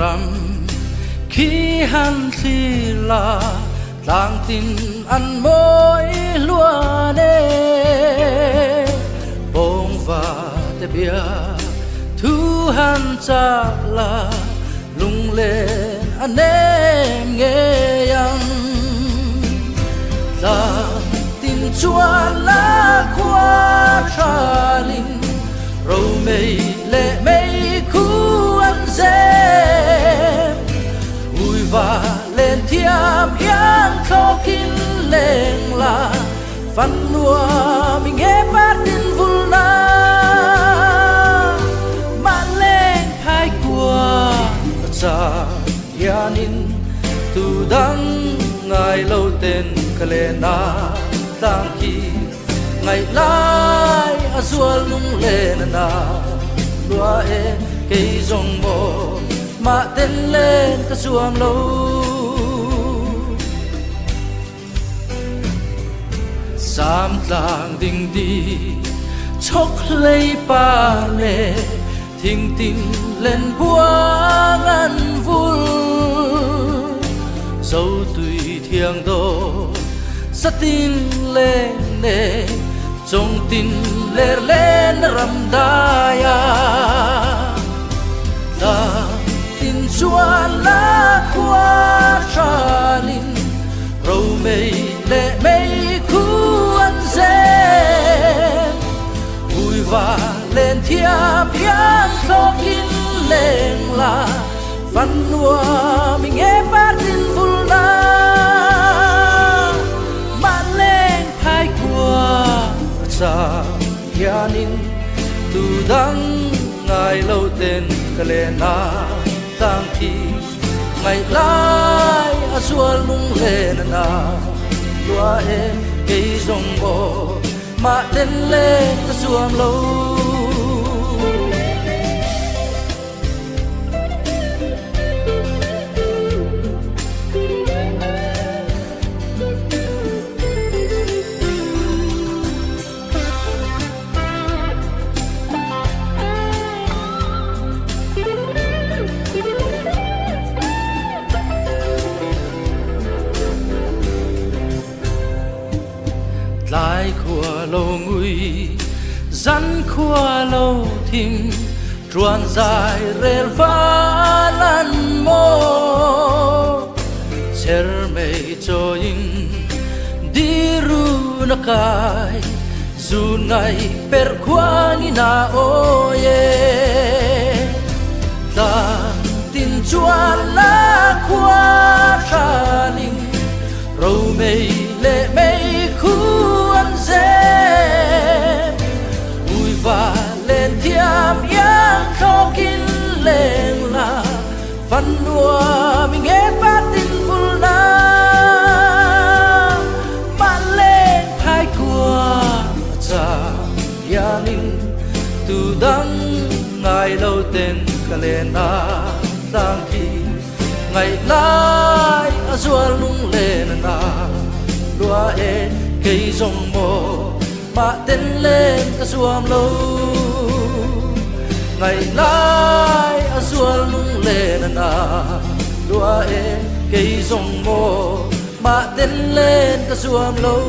rầm khi hắn khi là tang tin ăn môi lúa nê bông và te bia thu hắn cha là lung lên anh em nghe yang tang tin chúa lá khoa tra linh râu mây lệ mây khu ăn dê ui và lên thiam yang khó kín lên là văn nua mình nghe phát tin vui na mà lên hai qua cha yanin tu đắng ngày lâu tên kalena tang khi ngày lai azul lung lên na lúa e cây rong mồ mà tên lên cả xuông lâu sam tlang ding đi chốc lấy pa lệ thình tình lên buông ăn vui dấu tùy thiêng đô rất tin lên nè trong tin lê lên rầm đaya ta tin chúa lá khoa tra linh râu mây lệ mây khu ăn dê vui và lên thiệp yang khó kín lên là văn nua mình nghe phát tin vui na mà lên hai qua cha yanin tu đắng ngày lâu tên kalena tang khi ngày lai azul lung lên na lúa e cây rong bò mà tên lên ta xuông lâu lại khua lâu ngui rắn khua lâu thim truan dài rel va lan mô ser mei cho in đi ru na kai dù ngày per khoa ni na oye ta tin chúa lá khoa tra linh râu mây lệ mây khu ăn dê ui và lên thiam yang khó kín lên là văn nua mình nghe phát tin vui na mà lên hai qua cha yanin tu đắng ngày lâu tên kalena tang khi ngày lai azul lung lên na lúa e cây rong mồ mà tên lên cả xuông lâu ngày lai azul lung lên na lúa e cây rong mồ mà tên lên cả xuông lâu